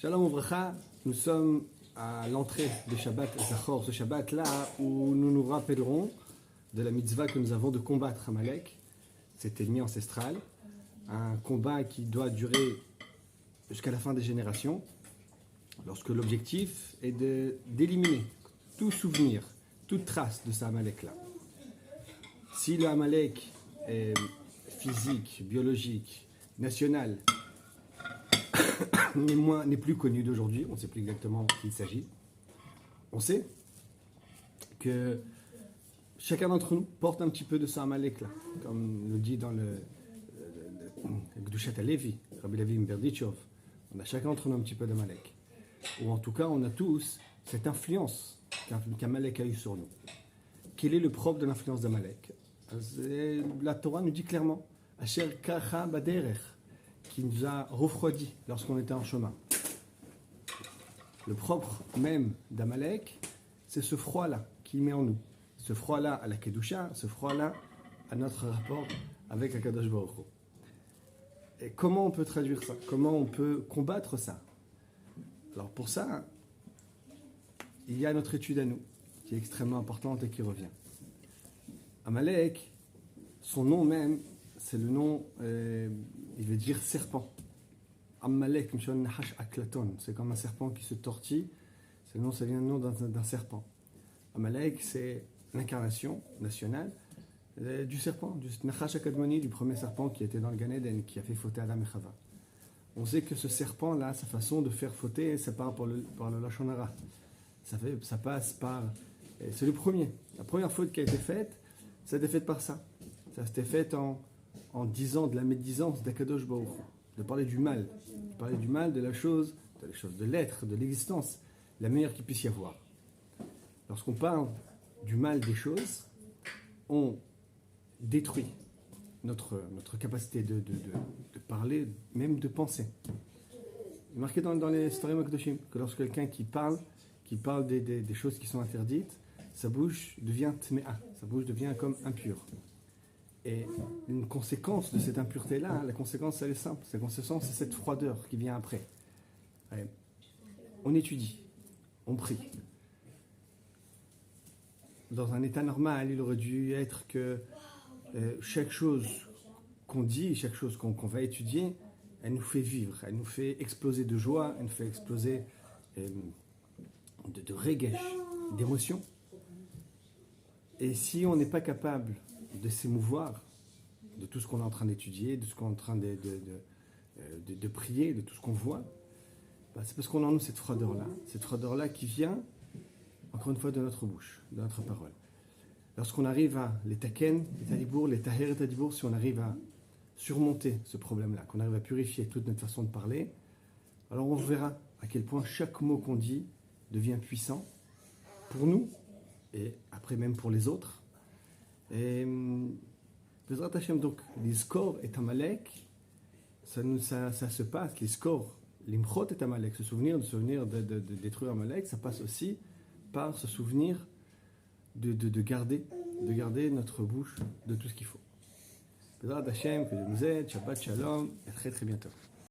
Shalom Ouvracha, nous sommes à l'entrée de Shabbat Zachor, ce Shabbat-là où nous nous rappellerons de la mitzvah que nous avons de combattre Amalek, cet ennemi ancestral, un combat qui doit durer jusqu'à la fin des générations, lorsque l'objectif est d'éliminer tout souvenir, toute trace de ce Amalek-là. Si le Amalek est physique, biologique, national, n'est plus connu d'aujourd'hui, on ne sait plus exactement de qui il s'agit. On sait que chacun d'entre nous porte un petit peu de ce Amalek-là, comme le dit dans le Gdushat HaLevi, Rabbi Levi Mberdichov. On a chacun d'entre nous un petit peu d'Amalek. Ou en tout cas, on a tous cette influence qu'Amalek a eue sur nous. Quel est le propre de l'influence d'Amalek? La Torah nous dit clairement Asher kacha baderech, qui nous a refroidi lorsqu'on était en chemin. Le propre même d'Amalek, c'est ce froid-là qu'il met en nous. Ce froid-là à la Kedusha, ce froid-là à notre rapport avec Akadosh Baruch Hu. Et comment on peut traduire ça? Comment on peut combattre ça? Alors pour ça, il y a notre étude à nous, qui est extrêmement importante et qui revient. Amalek, son nom même, c'est le nom, il veut dire serpent. Amalek, c'est comme un serpent qui se tortille. C'est le nom, ça vient du nom d'un serpent. Amalek, c'est l'incarnation nationale du serpent, du Nachash HaKadmoni, du premier serpent qui était dans le Gan Eden, qui a fait fauter Adam et Chava. On sait que ce serpent-là, sa façon de faire fauter, ça part par le Lashon Hara. Ça passe par... C'est le premier. La première faute qui a été faite, ça a été fait par ça. Ça s'était fait en disant de la médisance d'Akadosh Baruch Hu, de parler du mal, de la chose, de l'être, de l'existence, la meilleure qu'il puisse y avoir. Lorsqu'on parle du mal des choses, on détruit notre capacité de parler, même de penser. Il est marqué dans les Sfarim HaKadoshim que lorsque quelqu'un qui parle des choses qui sont interdites, sa bouche devient tméa, sa bouche devient comme impure. Et une conséquence de cette impureté-là, la conséquence elle est simple, la conséquence c'est cette froideur qui vient après. On étudie, on prie. Dans un état normal, il aurait dû être que chaque chose qu'on dit, chaque chose qu'on va étudier, elle nous fait vivre, elle nous fait exploser de joie, elle nous fait exploser de regesh, d'émotion. Et si on n'est pas capable de s'émouvoir de tout ce qu'on est en train d'étudier, de ce qu'on est en train de prier, de tout ce qu'on voit, c'est parce qu'on a en nous cette froideur-là qui vient, encore une fois, de notre bouche, de notre parole. Lorsqu'on arrive à les taken, les tadibour, les taher et tadibour, si on arrive à surmonter ce problème-là, qu'on arrive à purifier toute notre façon de parler, alors on verra à quel point chaque mot qu'on dit devient puissant pour nous, et après même pour les autres. Et Bezrat Hashem, donc, les scores et Amalek, ça se passe, les scores, l'imchot et Amalek, se souvenir de détruire Amalek, ça passe aussi par se souvenir de garder notre bouche de tout ce qu'il faut. Bezrat Hashem, que Dieu nous aide, Shabbat Shalom, et à très très bientôt.